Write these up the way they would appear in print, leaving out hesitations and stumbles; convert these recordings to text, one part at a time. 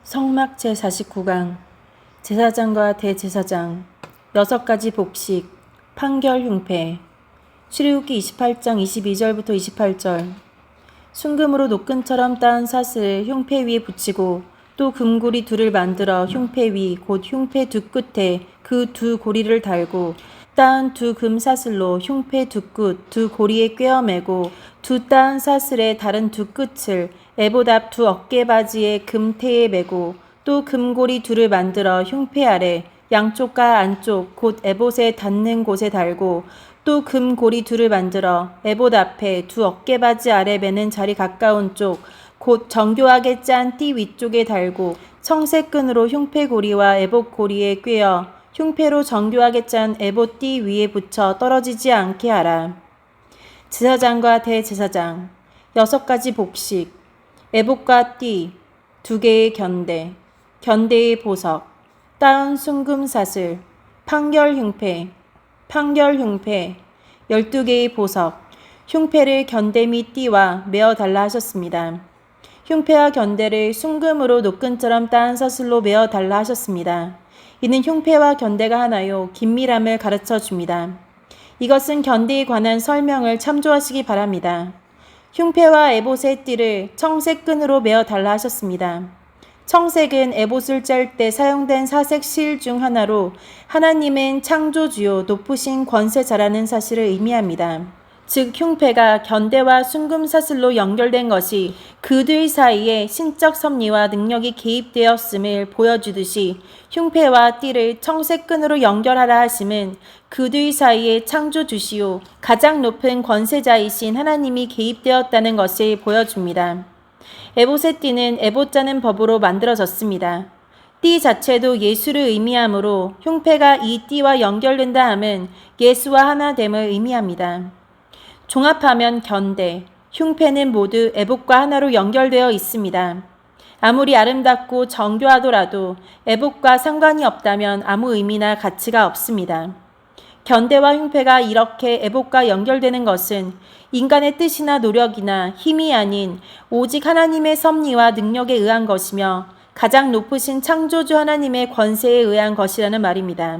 성막 제49강 제사장과 대제사장 6가지 복식 판결 흉패 출애굽기 28장 22절부터 28절 순금으로 노끈처럼 따은 사슬을 흉패 위에 붙이고 또 금고리 둘을 만들어 흉패 위 곧 흉패 두 끝에 그 두 고리를 달고 따은 두 금사슬로 흉패 두 끝 두 고리에 꿰어 매고 두 따은 사슬의 다른 두 끝을 에봇 앞 두 어깨바지의 금테에 매고 또 금고리 둘을 만들어 흉패 아래 양쪽과 안쪽 곧 에봇에 닿는 곳에 달고 또 금고리 둘을 만들어 에봇 앞에 두 어깨바지 아래 매는 자리 가까운 쪽 곧 정교하게 짠 띠 위쪽에 달고 청색끈으로 흉패 고리와 에봇 고리에 꿰어 흉패로 정교하게 짠 에봇 띠 위에 붙여 떨어지지 않게 하라. 제사장과 대제사장 6가지 복식 에봇과 띠 2개의 견대 견대의 보석 따은 순금사슬 판결 흉패 12개의 보석 흉패를 견대 및 띠와 메어 달라 하셨습니다. 흉패와 견대를 순금으로 노끈처럼 따은 사슬로 메어 달라 하셨습니다. 이는 흉패와 견대가 하나요 긴밀함을 가르쳐 줍니다. 이것은 견대에 관한 설명을 참조하시기 바랍니다. 흉패와 에봇의 띠를 청색끈으로 메어 달라 하셨습니다. 청색은 에봇을 짤 때 사용된 사색 실 중 하나로 하나님은 창조주요 높으신 권세자라는 사실을 의미합니다. 즉 흉패가 견대와 순금사슬로 연결된 것이 그들 사이에 신적 섭리와 능력이 개입되었음을 보여주듯이 흉패와 띠를 청색끈으로 연결하라 하심은 그들 사이에 창조주시오 가장 높은 권세자이신 하나님이 개입되었다는 것을 보여줍니다. 에봇의 띠는 에봇 짜는 법으로 만들어졌습니다. 띠 자체도 예수를 의미하므로 흉패가 이 띠와 연결된다 함은 예수와 하나됨을 의미합니다. 종합하면 견대, 흉패는 모두 에봇과 하나로 연결되어 있습니다. 아무리 아름답고 정교하더라도 에봇과 상관이 없다면 아무 의미나 가치가 없습니다. 견대와 흉패가 이렇게 에봇과 연결되는 것은 인간의 뜻이나 노력이나 힘이 아닌 오직 하나님의 섭리와 능력에 의한 것이며 가장 높으신 창조주 하나님의 권세에 의한 것이라는 말입니다.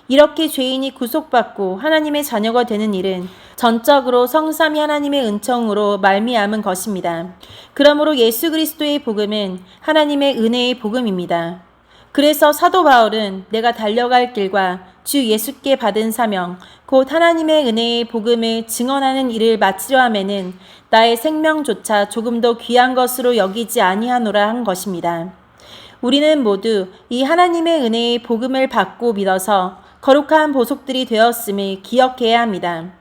이렇게 죄인이 구속받고 하나님의 자녀가 되는 일은 전적으로 성삼위 하나님의 은총으로 말미암은 것입니다. 그러므로 예수 그리스도의 복음은 하나님의 은혜의 복음입니다. 그래서 사도 바울은 내가 달려갈 길과 주 예수께 받은 사명 곧 하나님의 은혜의 복음을 증언하는 일을 마치려 하면은 나의 생명조차 조금 더 귀한 것으로 여기지 아니하노라 한 것입니다. 우리는 모두 이 하나님의 은혜의 복음을 받고 믿어서 거룩한 보속들이 되었음을 기억해야 합니다.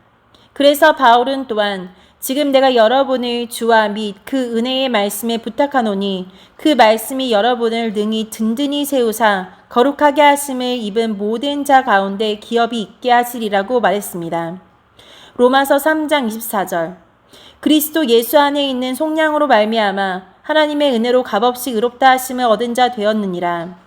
그래서 바울은 또한 지금 내가 여러분을 주와 및 그 은혜의 말씀에 부탁하노니 그 말씀이 여러분을 능히 든든히 세우사 거룩하게 하심을 입은 모든 자 가운데 기업이 있게 하시리라고 말했습니다. 로마서 3장 24절 그리스도 예수 안에 있는 속량으로 말미암아 하나님의 은혜로 값없이 의롭다 하심을 얻은 자 되었느니라.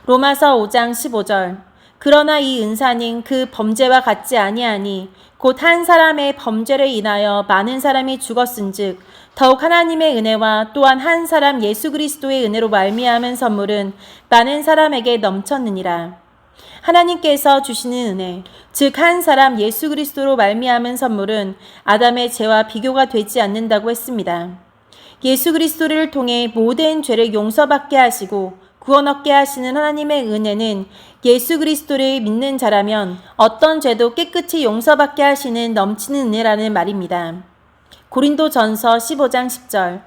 로마서 5장 15절 그러나 이 은사는 그 범죄와 같지 아니하니 곧 한 사람의 범죄를 인하여 많은 사람이 죽었은즉 더욱 하나님의 은혜와 또한 한 사람 예수 그리스도의 은혜로 말미암은 선물은 많은 사람에게 넘쳤느니라. 하나님께서 주시는 은혜, 즉 한 사람 예수 그리스도로 말미암은 선물은 아담의 죄와 비교가 되지 않는다고 했습니다. 예수 그리스도를 통해 모든 죄를 용서받게 하시고 구원 얻게 하시는 하나님의 은혜는 예수 그리스도를 믿는 자라면 어떤 죄도 깨끗이 용서받게 하시는 넘치는 은혜라는 말입니다. 고린도전서 15장 10절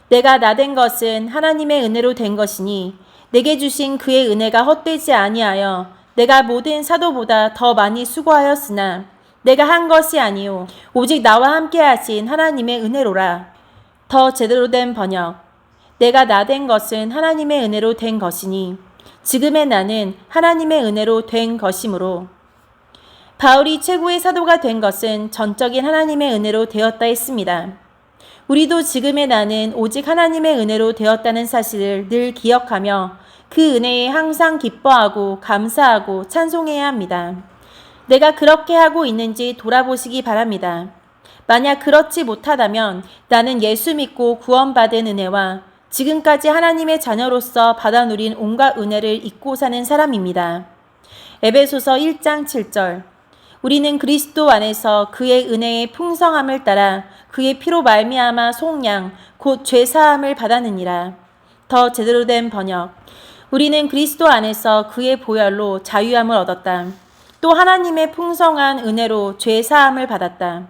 내가 나된 것은 하나님의 은혜로 된 것이니 내게 주신 그의 은혜가 헛되지 아니하여 내가 모든 사도보다 더 많이 수고하였으나 내가 한 것이 아니요 오직 나와 함께 하신 하나님의 은혜로라. 더 제대로 된 번역 내가 나된 것은 하나님의 은혜로 된 것이니 지금의 나는 하나님의 은혜로 된 것이므로 바울이 최고의 사도가 된 것은 전적인 하나님의 은혜로 되었다 했습니다. 우리도 지금의 나는 오직 하나님의 은혜로 되었다는 사실을 늘 기억하며 그 은혜에 항상 기뻐하고 감사하고 찬송해야 합니다. 내가 그렇게 하고 있는지 돌아보시기 바랍니다. 만약 그렇지 못하다면 나는 예수 믿고 구원받은 은혜와 지금까지 하나님의 자녀로서 받아 누린 온갖 은혜를 잊고 사는 사람입니다. 에베소서 1장 7절. 우리는 그리스도 안에서 그의 은혜의 풍성함을 따라 그의 피로 말미암아 속량 곧 죄사함을 받았느니라. 더 제대로 된 번역. 우리는 그리스도 안에서 그의 보혈로 자유함을 얻었다. 또 하나님의 풍성한 은혜로 죄사함을 받았다.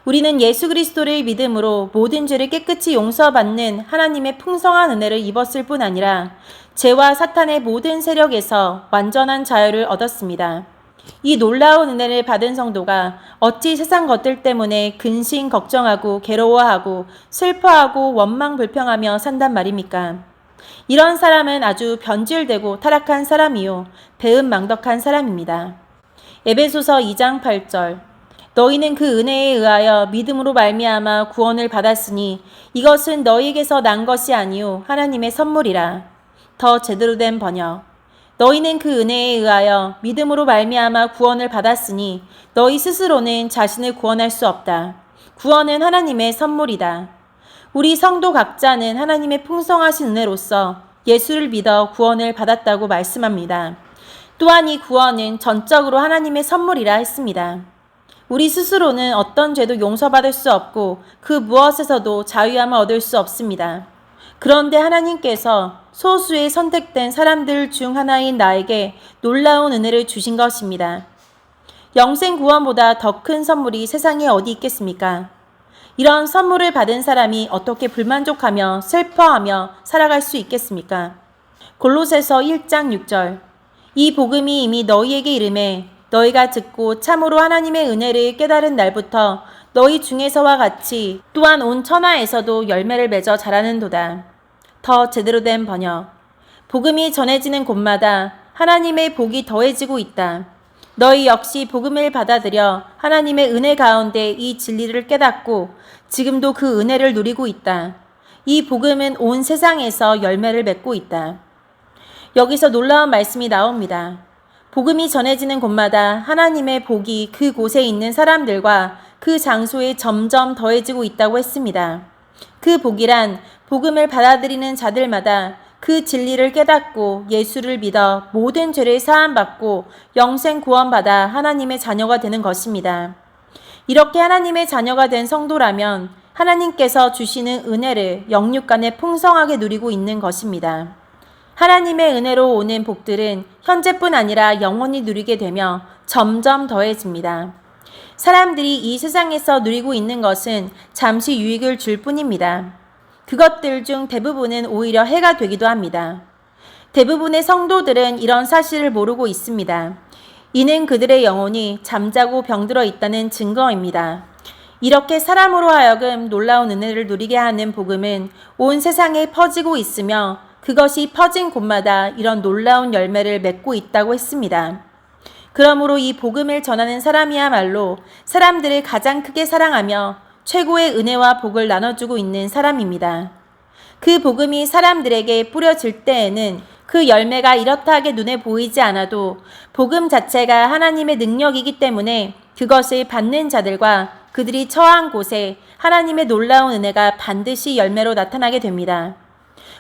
우리는 예수 그리스도를 믿음으로 모든 죄를 깨끗이 용서받는 하나님의 풍성한 은혜를 입었을 뿐 아니라 죄와 사탄의 모든 세력에서 완전한 자유를 얻었습니다. 이 놀라운 은혜를 받은 성도가 어찌 세상 것들 때문에 근심 걱정하고 괴로워하고 슬퍼하고 원망 불평하며 산단 말입니까? 이런 사람은 아주 변질되고 타락한 사람이요 배은망덕한 사람입니다. 에베소서 2장 8절. 너희는 그 은혜에 의하여 믿음으로 말미암아 구원을 받았으니 이것은 너희에게서 난 것이 아니요 하나님의 선물이라. 더 제대로 된 번역. 너희는 그 은혜에 의하여 믿음으로 말미암아 구원을 받았으니 너희 스스로는 자신을 구원할 수 없다. 구원은 하나님의 선물이다. 우리 성도 각자는 하나님의 풍성하신 은혜로서 예수를 믿어 구원을 받았다고 말씀합니다. 또한 이 구원은 전적으로 하나님의 선물이라 했습니다. 우리 스스로는 어떤 죄도 용서받을 수 없고 그 무엇에서도 자유함을 얻을 수 없습니다. 그런데 하나님께서 소수의 선택된 사람들 중 하나인 나에게 놀라운 은혜를 주신 것입니다. 영생 구원보다 더 큰 선물이 세상에 어디 있겠습니까? 이런 선물을 받은 사람이 어떻게 불만족하며 슬퍼하며 살아갈 수 있겠습니까? 골로새서 1장 6절. 이 복음이 이미 너희에게 이르매 너희가 듣고 참으로 하나님의 은혜를 깨달은 날부터 너희 중에서와 같이 또한 온 천하에서도 열매를 맺어 자라는도다. 더 제대로 된 번역. 복음이 전해지는 곳마다 하나님의 복이 더해지고 있다. 너희 역시 복음을 받아들여 하나님의 은혜 가운데 이 진리를 깨닫고 지금도 그 은혜를 누리고 있다. 이 복음은 온 세상에서 열매를 맺고 있다. 여기서 놀라운 말씀이 나옵니다. 복음이 전해지는 곳마다 하나님의 복이 그 곳에 있는 사람들과 그 장소에 점점 더해지고 있다고 했습니다. 그 복이란 복음을 받아들이는 자들마다 그 진리를 깨닫고 예수를 믿어 모든 죄를 사함받고 영생 구원받아 하나님의 자녀가 되는 것입니다. 이렇게 하나님의 자녀가 된 성도라면 하나님께서 주시는 은혜를 영육간에 풍성하게 누리고 있는 것입니다. 하나님의 은혜로 오는 복들은 현재뿐 아니라 영원히 누리게 되며 점점 더해집니다. 사람들이 이 세상에서 누리고 있는 것은 잠시 유익을 줄 뿐입니다. 그것들 중 대부분은 오히려 해가 되기도 합니다. 대부분의 성도들은 이런 사실을 모르고 있습니다. 이는 그들의 영혼이 잠자고 병들어 있다는 증거입니다. 이렇게 사람으로 하여금 놀라운 은혜를 누리게 하는 복음은 온 세상에 퍼지고 있으며 그것이 퍼진 곳마다 이런 놀라운 열매를 맺고 있다고 했습니다. 그러므로 이 복음을 전하는 사람이야말로 사람들을 가장 크게 사랑하며 최고의 은혜와 복을 나눠주고 있는 사람입니다. 그 복음이 사람들에게 뿌려질 때에는 그 열매가 이렇다하게 눈에 보이지 않아도 복음 자체가 하나님의 능력이기 때문에 그것을 받는 자들과 그들이 처한 곳에 하나님의 놀라운 은혜가 반드시 열매로 나타나게 됩니다.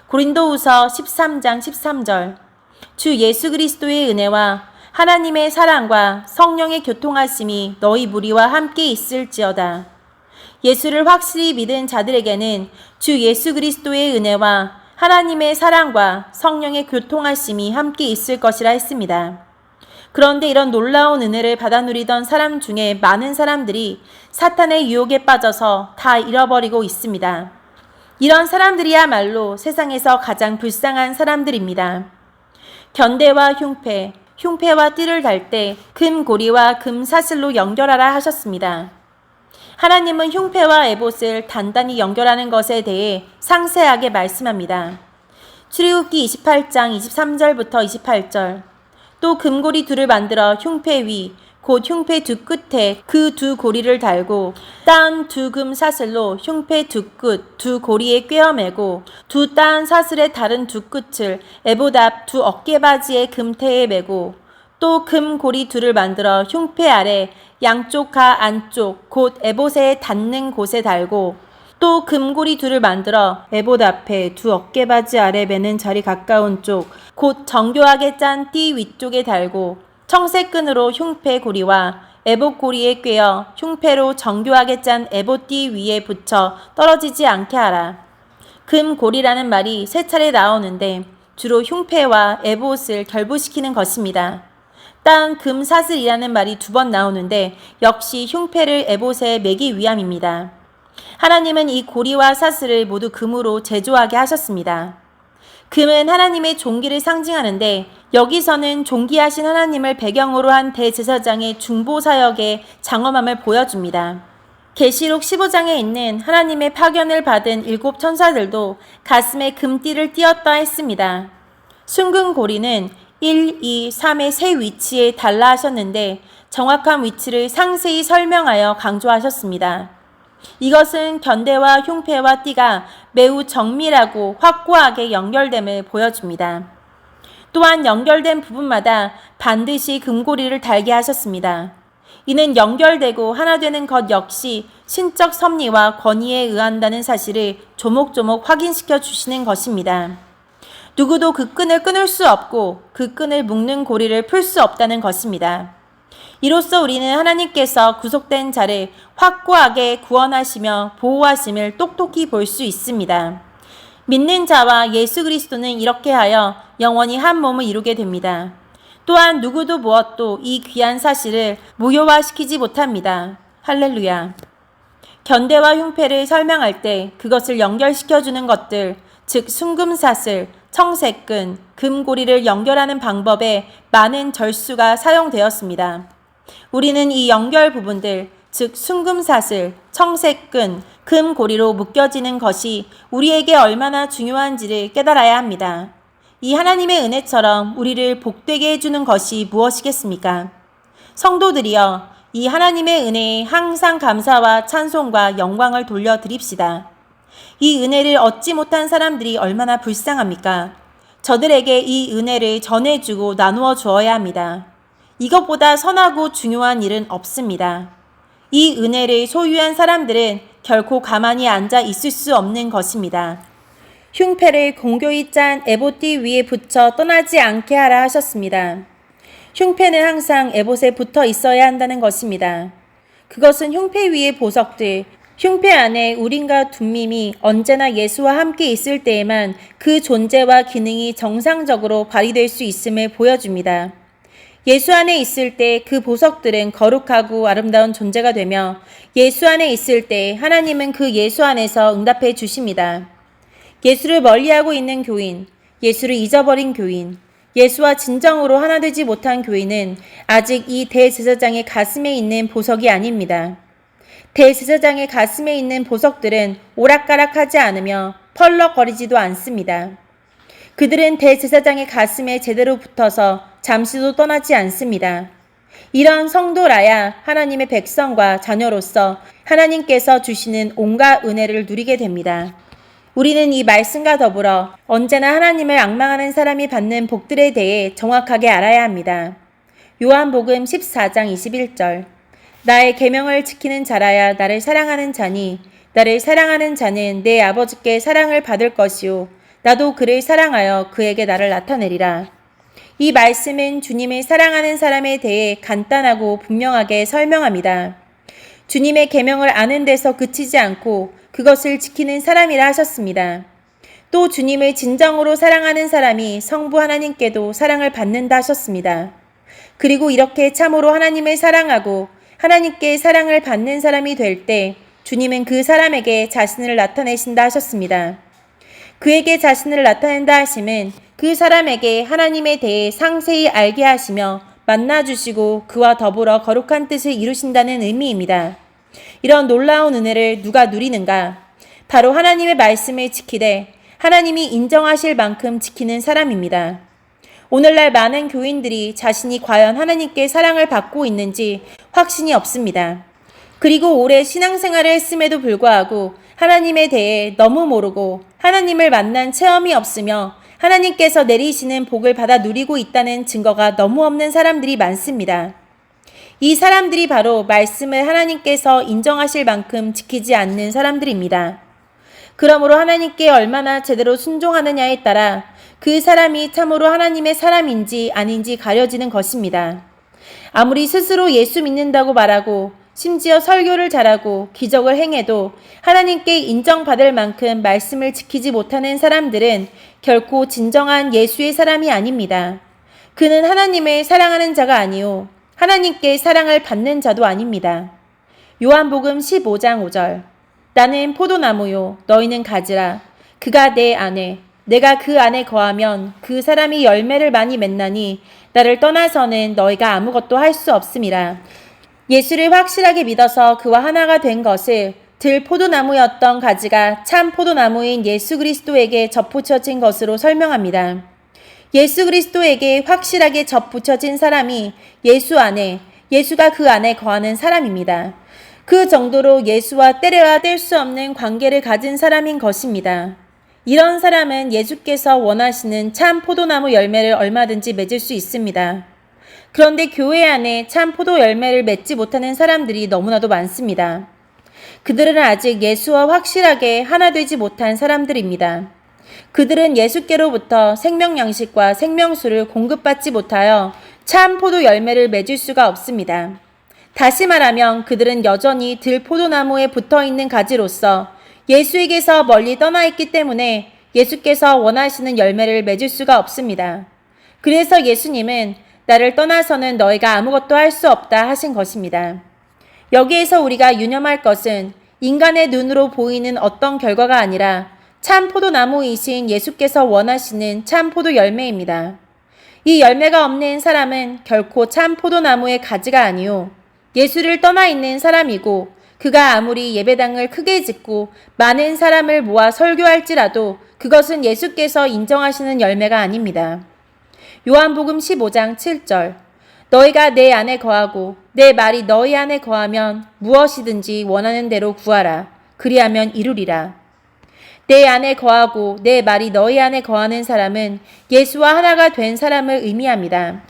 고린도후서 13장 13절. 주 예수 그리스도의 은혜와 하나님의 사랑과 성령의 교통하심이 너희 무리와 함께 있을지어다. 예수를 확실히 믿은 자들에게는 주 예수 그리스도의 은혜와 하나님의 사랑과 성령의 교통하심이 함께 있을 것이라 했습니다. 그런데 이런 놀라운 은혜를 받아 누리던 사람 중에 많은 사람들이 사탄의 유혹에 빠져서 다 잃어버리고 있습니다. 이런 사람들이야말로 세상에서 가장 불쌍한 사람들입니다. 견대와 흉패, 흉패와 띠를 달 때 금고리와 금사슬로 연결하라 하셨습니다. 하나님은 흉패와 에봇을 단단히 연결하는 것에 대해 상세하게 말씀합니다. 출애굽기 28장 23절부터 28절. 또 금고리 둘을 만들어 흉패 위, 곧 흉패 두 끝에 그 두 고리를 달고 따은 두 금 사슬로 흉패 두 끝, 두 고리에 꿰어매고 두 따은 사슬의 다른 두 끝을 에봇 앞 두 어깨바지의 금태에 매고 또 금고리 둘을 만들어 흉패 아래 양쪽 가 안쪽 곧 에봇에 닿는 곳에 달고 또 금고리 둘을 만들어 에봇 앞에 두 어깨바지 아래 매는 자리 가까운 쪽 곧 정교하게 짠 띠 위쪽에 달고 청색 끈으로 흉패 고리와 에봇 고리에 꿰어 흉패로 정교하게 짠 에봇 띠 위에 붙여 떨어지지 않게 하라. 금고리라는 말이 세 차례 나오는데 주로 흉패와 에봇을 결부시키는 것입니다. 딴 금사슬이라는 말이 2번 나오는데 역시 흉패를 에봇에 매기 위함입니다. 하나님은 이 고리와 사슬을 모두 금으로 제조하게 하셨습니다. 금은 하나님의 존귀를 상징하는데 여기서는 존귀하신 하나님을 배경으로 한 대제사장의 중보사역의 장엄함을 보여줍니다. 계시록 15장에 있는 하나님의 파견을 받은 7 천사들도 가슴에 금띠를 띄었다 했습니다. 순금 고리는 1, 2, 3의 세 위치에 달라 하셨는데 정확한 위치를 상세히 설명하여 강조하셨습니다. 이것은 견대와 흉패와 띠가 매우 정밀하고 확고하게 연결됨을 보여줍니다. 또한 연결된 부분마다 반드시 금고리를 달게 하셨습니다. 이는 연결되고 하나 되는 것 역시 신적 섭리와 권위에 의한다는 사실을 조목조목 확인시켜 주시는 것입니다. 누구도 그 끈을 끊을 수 없고 그 끈을 묶는 고리를 풀 수 없다는 것입니다. 이로써 우리는 하나님께서 구속된 자를 확고하게 구원하시며 보호하심을 똑똑히 볼 수 있습니다. 믿는 자와 예수 그리스도는 이렇게 하여 영원히 한 몸을 이루게 됩니다. 또한 누구도 무엇도 이 귀한 사실을 무효화시키지 못합니다. 할렐루야. 견대와 흉패를 설명할 때 그것을 연결시켜주는 것들, 즉 순금사슬, 청색끈, 금고리를 연결하는 방법에 많은 절수가 사용되었습니다. 우리는 이 연결 부분들, 즉 순금사슬, 청색끈, 금고리로 묶여지는 것이 우리에게 얼마나 중요한지를 깨달아야 합니다. 이 하나님의 은혜처럼 우리를 복되게 해주는 것이 무엇이겠습니까? 성도들이여, 이 하나님의 은혜에 항상 감사와 찬송과 영광을 돌려드립시다. 이 은혜를 얻지 못한 사람들이 얼마나 불쌍합니까? 저들에게 이 은혜를 전해주고 나누어 주어야 합니다. 이것보다 선하고 중요한 일은 없습니다. 이 은혜를 소유한 사람들은 결코 가만히 앉아 있을 수 없는 것입니다. 흉패를 공교히 짠 에봇띠 위에 붙여 떠나지 않게 하라 하셨습니다. 흉패는 항상 에봇에 붙어 있어야 한다는 것입니다. 그것은 흉패 위의 보석들, 흉패 안에 우림과 둠밈이 언제나 예수와 함께 있을 때에만 그 존재와 기능이 정상적으로 발휘될 수 있음을 보여줍니다. 예수 안에 있을 때 그 보석들은 거룩하고 아름다운 존재가 되며 예수 안에 있을 때 하나님은 그 예수 안에서 응답해 주십니다. 예수를 멀리하고 있는 교인, 예수를 잊어버린 교인, 예수와 진정으로 하나 되지 못한 교인은 아직 이 대제사장의 가슴에 있는 보석이 아닙니다. 대제사장의 가슴에 있는 보석들은 오락가락하지 않으며 펄럭거리지도 않습니다. 그들은 대제사장의 가슴에 제대로 붙어서 잠시도 떠나지 않습니다. 이런 성도라야 하나님의 백성과 자녀로서 하나님께서 주시는 온갖 은혜를 누리게 됩니다. 우리는 이 말씀과 더불어 언제나 하나님을 앙망하는 사람이 받는 복들에 대해 정확하게 알아야 합니다. 요한복음 14장 21절. 나의 계명을 지키는 자라야 나를 사랑하는 자니 나를 사랑하는 자는 내 아버지께 사랑을 받을 것이요 나도 그를 사랑하여 그에게 나를 나타내리라. 이 말씀은 주님을 사랑하는 사람에 대해 간단하고 분명하게 설명합니다. 주님의 계명을 아는 데서 그치지 않고 그것을 지키는 사람이라 하셨습니다. 또 주님을 진정으로 사랑하는 사람이 성부 하나님께도 사랑을 받는다 하셨습니다. 그리고 이렇게 참으로 하나님을 사랑하고 하나님께 사랑을 받는 사람이 될 때 주님은 그 사람에게 자신을 나타내신다 하셨습니다. 그에게 자신을 나타낸다 하심은 그 사람에게 하나님에 대해 상세히 알게 하시며 만나주시고 그와 더불어 거룩한 뜻을 이루신다는 의미입니다. 이런 놀라운 은혜를 누가 누리는가? 바로 하나님의 말씀을 지키되 하나님이 인정하실 만큼 지키는 사람입니다. 오늘날 많은 교인들이 자신이 과연 하나님께 사랑을 받고 있는지 확신이 없습니다. 그리고 오래 신앙생활을 했음에도 불구하고 하나님에 대해 너무 모르고 하나님을 만난 체험이 없으며 하나님께서 내리시는 복을 받아 누리고 있다는 증거가 너무 없는 사람들이 많습니다. 이 사람들이 바로 말씀을 하나님께서 인정하실 만큼 지키지 않는 사람들입니다. 그러므로 하나님께 얼마나 제대로 순종하느냐에 따라 그 사람이 참으로 하나님의 사람인지 아닌지 가려지는 것입니다. 아무리 스스로 예수 믿는다고 말하고 심지어 설교를 잘하고 기적을 행해도 하나님께 인정받을 만큼 말씀을 지키지 못하는 사람들은 결코 진정한 예수의 사람이 아닙니다. 그는 하나님을 사랑하는 자가 아니요 하나님께 사랑을 받는 자도 아닙니다. 요한복음 15장 5절 나는 포도나무요 너희는 가지라. 그가 내 안에 내가 그 안에 거하면 그 사람이 열매를 많이 맺나니 나를 떠나서는 너희가 아무것도 할 수 없음이라. 예수를 확실하게 믿어서 그와 하나가 된 것을 들 포도나무였던 가지가 참 포도나무인 예수 그리스도에게 접붙여진 것으로 설명합니다. 예수 그리스도에게 확실하게 접붙여진 사람이 예수 안에, 예수가 그 안에 거하는 사람입니다. 그 정도로 예수와 떼려야 뗄 수 없는 관계를 가진 사람인 것입니다. 이런 사람은 예수께서 원하시는 참 포도나무 열매를 얼마든지 맺을 수 있습니다. 그런데 교회 안에 참 포도 열매를 맺지 못하는 사람들이 너무나도 많습니다. 그들은 아직 예수와 확실하게 하나 되지 못한 사람들입니다. 그들은 예수께로부터 생명 양식과 생명수를 공급받지 못하여 참 포도 열매를 맺을 수가 없습니다. 다시 말하면 그들은 여전히 들 포도나무에 붙어 있는 가지로서 예수에게서 멀리 떠나 있기 때문에 예수께서 원하시는 열매를 맺을 수가 없습니다. 그래서 예수님은 나를 떠나서는 너희가 아무것도 할 수 없다 하신 것입니다. 여기에서 우리가 유념할 것은 인간의 눈으로 보이는 어떤 결과가 아니라 참 포도나무이신 예수께서 원하시는 참 포도 열매입니다. 이 열매가 없는 사람은 결코 참 포도나무의 가지가 아니요 예수를 떠나 있는 사람이고 그가 아무리 예배당을 크게 짓고 많은 사람을 모아 설교할지라도 그것은 예수께서 인정하시는 열매가 아닙니다. 요한복음 15장 7절 너희가 내 안에 거하고 내 말이 너희 안에 거하면 무엇이든지 원하는 대로 구하라. 그리하면 이루리라. 내 안에 거하고 내 말이 너희 안에 거하는 사람은 예수와 하나가 된 사람을 의미합니다.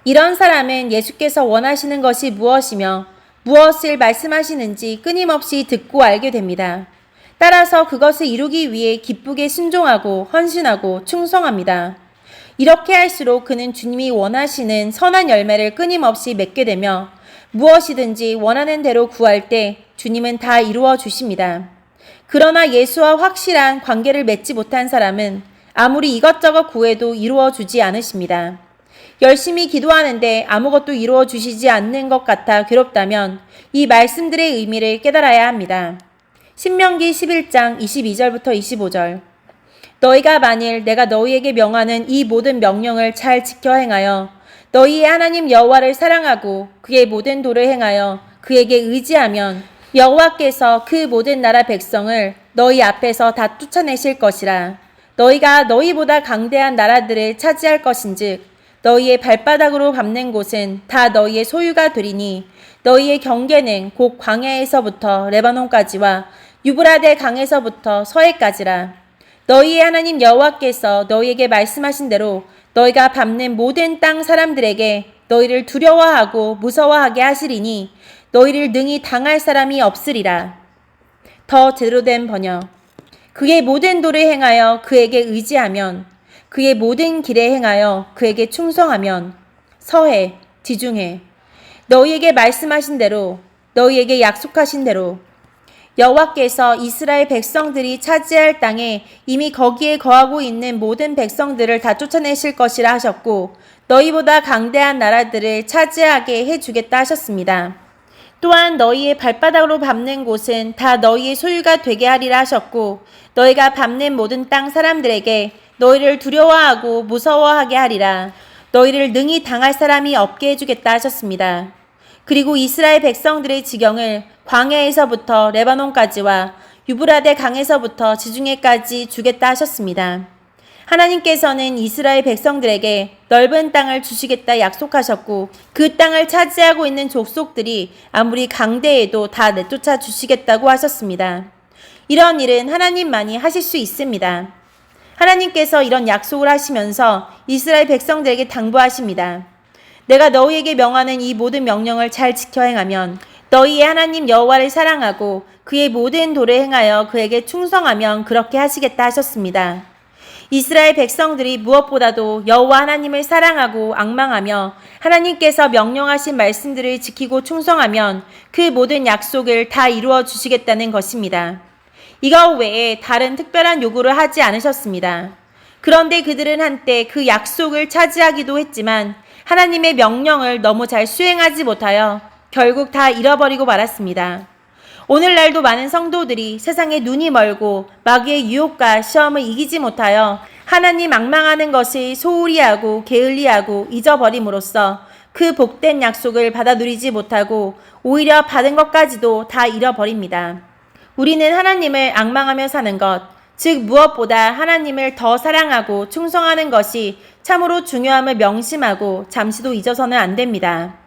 이런 사람은 예수께서 원하시는 것이 무엇이며 무엇을 말씀하시는지 끊임없이 듣고 알게 됩니다. 따라서 그것을 이루기 위해 기쁘게 순종하고 헌신하고 충성합니다. 이렇게 할수록 그는 주님이 원하시는 선한 열매를 끊임없이 맺게 되며 무엇이든지 원하는 대로 구할 때 주님은 다 이루어 주십니다. 그러나 예수와 확실한 관계를 맺지 못한 사람은 아무리 이것저것 구해도 이루어 주지 않으십니다. 열심히 기도하는데 아무것도 이루어 주시지 않는 것 같아 괴롭다면 이 말씀들의 의미를 깨달아야 합니다. 신명기 11장 22절부터 25절 너희가 만일 내가 너희에게 명하는 이 모든 명령을 잘 지켜 행하여 너희의 하나님 여호와를 사랑하고 그의 모든 도를 행하여 그에게 의지하면 여호와께서 그 모든 나라 백성을 너희 앞에서 다 쫓아내실 것이라. 너희가 너희보다 강대한 나라들을 차지할 것인즉 너희의 발바닥으로 밟는 곳은 다 너희의 소유가 되리니 너희의 경계는 곧 광야에서부터 레바논까지와 유브라데 강에서부터 서해까지라. 너희의 하나님 여호와께서 너희에게 말씀하신 대로 너희가 밟는 모든 땅 사람들에게 너희를 두려워하고 무서워하게 하시리니 너희를 능히 당할 사람이 없으리라. 더 제대로 된 번역. 그의 모든 도를 행하여 그에게 의지하면 그의 모든 길에 행하여 그에게 충성하면 서해, 지중해. 너희에게 말씀하신 대로 너희에게 약속하신 대로 여호와께서 이스라엘 백성들이 차지할 땅에 이미 거기에 거하고 있는 모든 백성들을 다 쫓아내실 것이라 하셨고 너희보다 강대한 나라들을 차지하게 해주겠다 하셨습니다. 또한 너희의 발바닥으로 밟는 곳은 다 너희의 소유가 되게 하리라 하셨고 너희가 밟는 모든 땅 사람들에게 너희를 두려워하고 무서워하게 하리라. 너희를 능히 당할 사람이 없게 해주겠다 하셨습니다. 그리고 이스라엘 백성들의 지경을 광야에서부터 레바논까지와 유브라데 강에서부터 지중해까지 주겠다 하셨습니다. 하나님께서는 이스라엘 백성들에게 넓은 땅을 주시겠다 약속하셨고 그 땅을 차지하고 있는 족속들이 아무리 강대해도 다 내쫓아 주시겠다고 하셨습니다. 이런 일은 하나님만이 하실 수 있습니다. 하나님께서 이런 약속을 하시면서 이스라엘 백성들에게 당부하십니다. 내가 너희에게 명하는 이 모든 명령을 잘 지켜 행하면 너희의 하나님 여호와를 사랑하고 그의 모든 도를 행하여 그에게 충성하면 그렇게 하시겠다 하셨습니다. 이스라엘 백성들이 무엇보다도 여호와 하나님을 사랑하고 앙망하며 하나님께서 명령하신 말씀들을 지키고 충성하면 그 모든 약속을 다 이루어 주시겠다는 것입니다. 이거 외에 다른 특별한 요구를 하지 않으셨습니다. 그런데 그들은 한때 그 약속을 차지하기도 했지만 하나님의 명령을 너무 잘 수행하지 못하여 결국 다 잃어버리고 말았습니다. 오늘날도 많은 성도들이 세상에 눈이 멀고 마귀의 유혹과 시험을 이기지 못하여 하나님 앙망하는 것을 소홀히 하고 게을리하고 잊어버림으로써 그 복된 약속을 받아 누리지 못하고 오히려 받은 것까지도 다 잃어버립니다. 우리는 하나님을 앙망하며 사는 것, 즉 무엇보다 하나님을 더 사랑하고 충성하는 것이 참으로 중요함을 명심하고 잠시도 잊어서는 안 됩니다.